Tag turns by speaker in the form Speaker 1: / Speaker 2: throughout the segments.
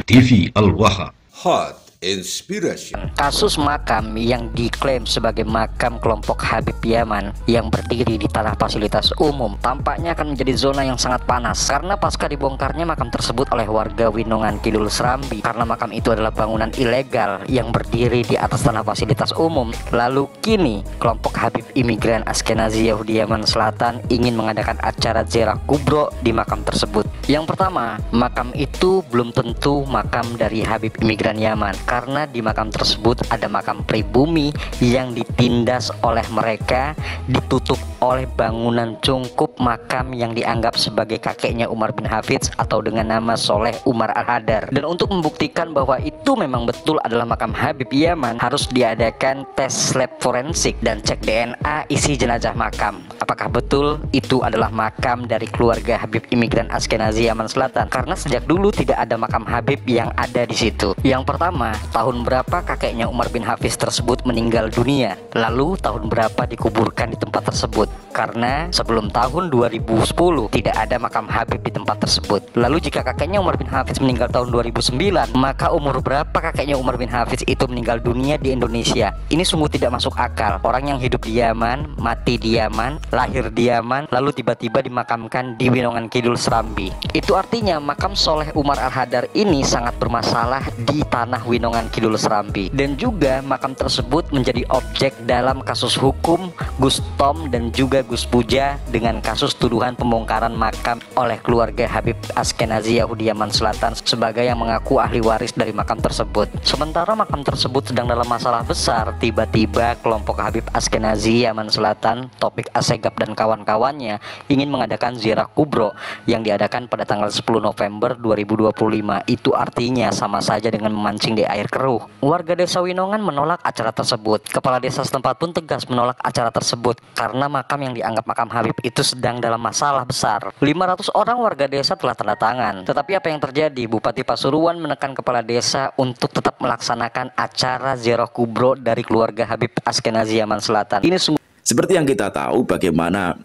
Speaker 1: TV Al-Wahab.
Speaker 2: Hot Inspiration.
Speaker 3: Kasus makam yang diklaim sebagai makam kelompok Habib Yaman yang berdiri di tanah fasilitas umum tampaknya akan menjadi zona yang sangat panas karena pasca dibongkarnya makam tersebut oleh warga Winongan Kidul Serambi, karena makam itu adalah bangunan ilegal yang berdiri di atas tanah fasilitas umum. Lalu kini kelompok Habib imigran Askenazi Yahudi Yaman Selatan ingin mengadakan acara ziarah kubro di makam tersebut. Yang pertama, makam itu belum tentu makam dari Habib imigran Yaman, karena di makam tersebut ada makam pribumi yang ditindas oleh mereka, ditutup oleh bangunan cungkup makam yang dianggap sebagai kakeknya Umar bin Hafidz atau dengan nama Soleh Umar Al-Hadar. Dan untuk membuktikan bahwa itu memang betul adalah makam Habib Yaman, harus diadakan tes lab forensik dan cek DNA isi jenazah makam. Apakah betul itu adalah makam dari keluarga Habib imigran Askenazi Yaman Selatan? Karena sejak dulu tidak ada makam Habib yang ada di situ. Yang pertama, tahun berapa kakeknya Umar bin Hafidz tersebut meninggal dunia? Lalu tahun berapa dikuburkan di tempat tersebut? Karena sebelum tahun 2010 tidak ada makam Habib di tempat tersebut. Lalu jika kakeknya Umar bin Hafidz meninggal tahun 2009, maka umur berapa kakeknya Umar bin Hafidz itu meninggal dunia di Indonesia? Ini sungguh tidak masuk akal. Orang yang hidup di Yaman, mati di Yaman, lahir di Yaman, lalu tiba-tiba dimakamkan di Winongan Kidul Serambi. Itu artinya makam Soleh Umar Al-Hadar ini sangat bermasalah di tanah Winongan Kidul Serambi. Dan juga makam tersebut menjadi objek dalam kasus hukum Gus Tom dan juga Gus Puja dengan kasus tuduhan pembongkaran makam oleh keluarga Habib Askenazi Yahudi Yaman Selatan sebagai yang mengaku ahli waris dari makam tersebut. Sementara makam tersebut sedang dalam masalah besar, tiba-tiba kelompok Habib Askenazi Yaman Selatan, Topik Assegaf dan kawan-kawannya ingin mengadakan ziarah kubro yang diadakan pada tanggal 10 November 2025. Itu artinya sama saja dengan memancing di air keruh. Warga desa Winongan menolak acara tersebut. Kepala desa setempat pun tegas menolak acara tersebut karena makam yang dianggap makam Habib itu sedang dalam masalah besar. 500 orang warga desa telah tanda tangan. Tetapi apa yang terjadi? Bupati Pasuruan menekan kepala desa untuk tetap melaksanakan acara ziarah kubro dari keluarga Habib Askenazi Yaman Selatan. Ini sungguh
Speaker 4: seperti yang kita tahu bagaimana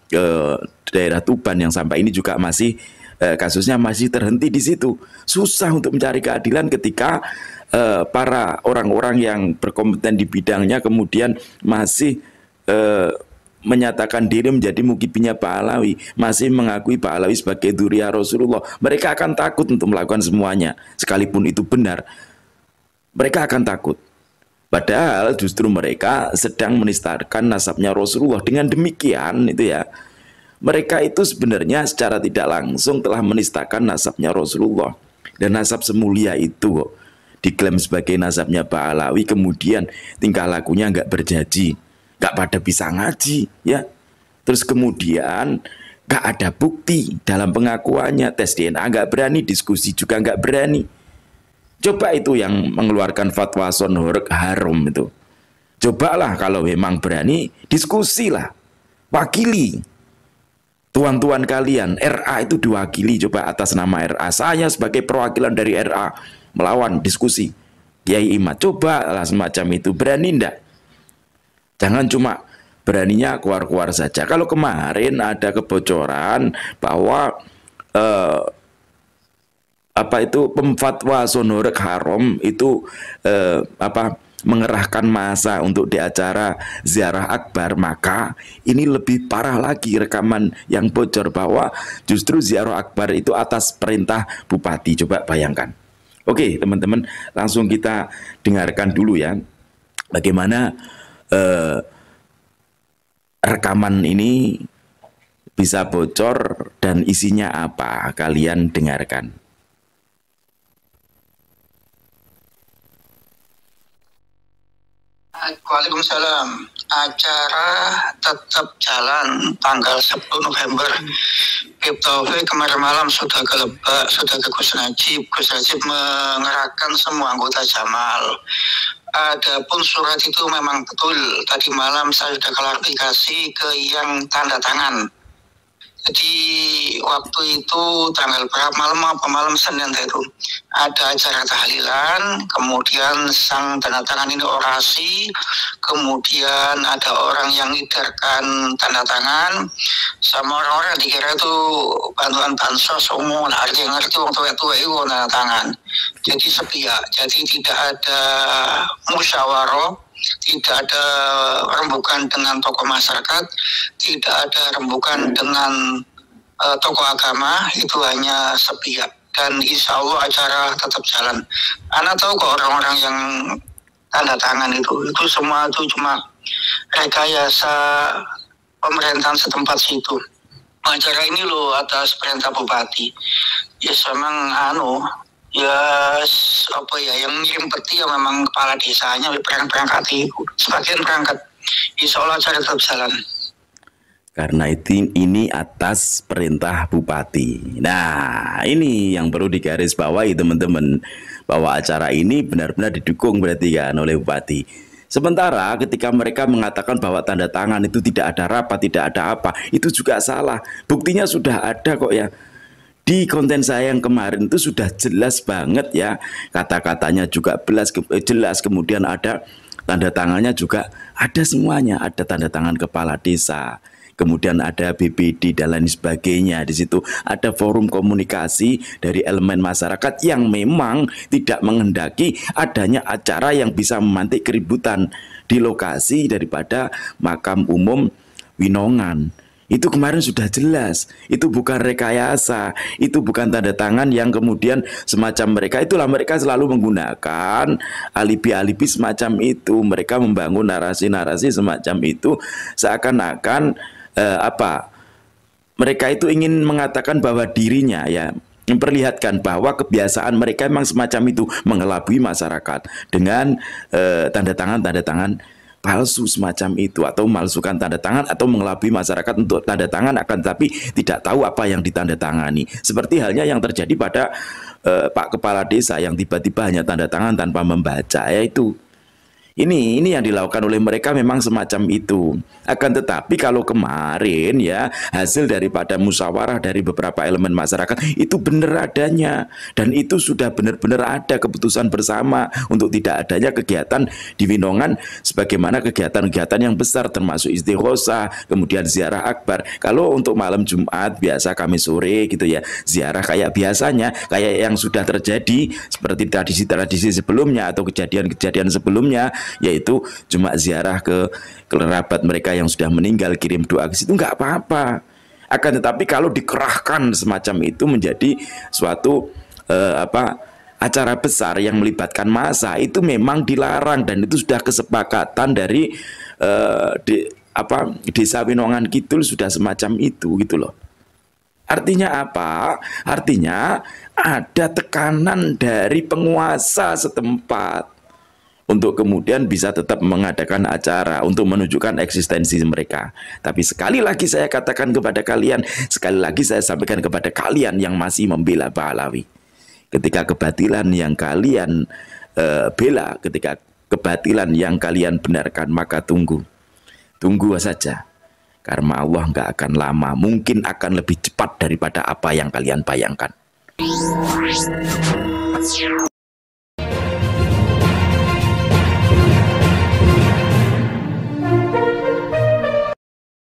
Speaker 4: daerah Tuban yang sampai ini juga masih kasusnya masih terhenti di situ. Susah untuk mencari keadilan ketika para orang-orang yang berkompeten di bidangnya kemudian masih menyatakan diri menjadi mukibnya Pak Alawi, masih mengakui Pak Alawi sebagai dzurriyyah Rasulullah. Mereka akan takut untuk melakukan semuanya, sekalipun itu benar. Mereka akan takut. Padahal justru mereka sedang menistakan nasabnya Rasulullah. Dengan demikian itu ya, mereka itu sebenarnya secara tidak langsung telah menistakan nasabnya Rasulullah. Dan nasab semulia itu kok diklaim sebagai nasabnya Pak Alawi, kemudian tingkah lakunya nggak berjanji, nggak pada bisa ngaji ya. Terus kemudian nggak ada bukti dalam pengakuannya, tes DNA nggak berani, diskusi juga nggak berani. Coba itu yang mengeluarkan fatwa sonhorek haram itu. Cobalah kalau memang berani, diskusilah, wakili tuan-tuan kalian. RA itu diwakili coba atas nama RA. Saya sebagai perwakilan dari RA melawan diskusi Kiai Imad. Cobalah semacam itu, berani ndak? Jangan cuma beraninya keluar-keluar saja. Kalau kemarin ada kebocoran bahwa pemfatwa sonhorek haram itu mengerahkan massa untuk di acara ziarah akbar, maka ini lebih parah lagi rekaman yang bocor bahwa justru ziarah akbar itu atas perintah bupati. Coba bayangkan. Oke teman-teman, langsung kita dengarkan dulu ya bagaimana rekaman ini bisa bocor dan isinya apa. Kalian dengarkan.
Speaker 5: Waalaikumsalam. Acara tetap jalan tanggal 10 November. Bib Taufik kemarin malam sudah ke Lebak, sudah ke Gus Najib. Gus Najib mengerahkan semua anggota Jamal. Adapun surat itu memang betul. Tadi malam saya sudah klarifikasi ke yang tanda tangan. Jadi waktu itu tanggal berapa, malam Senin itu ada acara tahlilan, kemudian sang tanda tangan ini orasi, kemudian ada orang yang ngidarkan tanda tangan, sama orang-orang dikira itu bantuan bansos umum, ngerti wong tua itu tanda tangan. Jadi sepihak, jadi tidak ada musyawarah, tidak ada rembukan dengan tokoh masyarakat, tidak ada rembukan dengan tokoh agama, itu hanya sepihak. Dan insya Allah acara tetap jalan. Anak tahu kok orang-orang yang tanda tangan itu semua itu cuma rekayasa pemerintahan setempat situ. Acara ini loh atas perintah bupati. Ya memang yang ngirim peti ya memang kepala desanya, perangkat itu sebagian perangkat. Insya Allah acara tetap jalan.
Speaker 4: Karena ini atas perintah bupati. Nah, ini yang perlu digarisbawahi teman-teman, bahwa acara ini benar-benar didukung berarti kan oleh bupati. Sementara ketika mereka mengatakan bahwa tanda tangan itu tidak ada rapat, tidak ada apa, itu juga salah. Buktinya sudah ada kok ya. Di konten saya yang kemarin itu sudah jelas banget ya, kata-katanya juga jelas, kemudian ada tanda tangannya juga, ada semuanya, ada tanda tangan kepala desa, kemudian ada BPD dan lain sebagainya. Di situ ada forum komunikasi dari elemen masyarakat yang memang tidak menghendaki adanya acara yang bisa memantik keributan di lokasi daripada makam umum Winongan. Itu kemarin sudah jelas, itu bukan rekayasa, itu bukan tanda tangan yang kemudian semacam mereka selalu menggunakan alibi-alibi semacam itu. Mereka membangun narasi-narasi semacam itu seakan-akan mereka itu ingin mengatakan bahwa dirinya ya, memperlihatkan bahwa kebiasaan mereka memang semacam itu, mengelabui masyarakat dengan tanda tangan palsu semacam itu, atau memalsukan tanda tangan, atau mengelabui masyarakat untuk tanda tangan akan tapi tidak tahu apa yang ditandatangani. Seperti halnya yang terjadi pada Pak Kepala Desa yang tiba-tiba hanya tanda tangan tanpa membaca, yaitu ini yang dilakukan oleh mereka memang semacam itu. Akan tetapi kalau kemarin ya, hasil daripada musyawarah dari beberapa elemen masyarakat itu benar adanya, dan itu sudah benar-benar ada keputusan bersama untuk tidak adanya kegiatan di Winongan sebagaimana kegiatan-kegiatan yang besar, termasuk istighosah, kemudian ziarah akbar. Kalau untuk malam Jumat biasa Kamis sore gitu ya, ziarah kayak biasanya, kayak yang sudah terjadi seperti tradisi-tradisi sebelumnya atau kejadian-kejadian sebelumnya, yaitu cuma ziarah ke kerabat mereka yang sudah meninggal, kirim doa ke situ, nggak apa-apa. Akan tetapi kalau dikerahkan semacam itu menjadi suatu acara besar yang melibatkan massa, itu memang dilarang, dan itu sudah kesepakatan dari Desa Winongan Kidul sudah semacam itu gitu loh. Artinya apa? Artinya ada tekanan dari penguasa setempat untuk kemudian bisa tetap mengadakan acara untuk menunjukkan eksistensi mereka. Tapi sekali lagi saya katakan kepada kalian, sekali lagi saya sampaikan kepada kalian yang masih membela Pahlawi, ketika kebatilan yang kalian bela, ketika kebatilan yang kalian benarkan, maka tunggu saja, karena Allah nggak akan lama, mungkin akan lebih cepat daripada apa yang kalian bayangkan.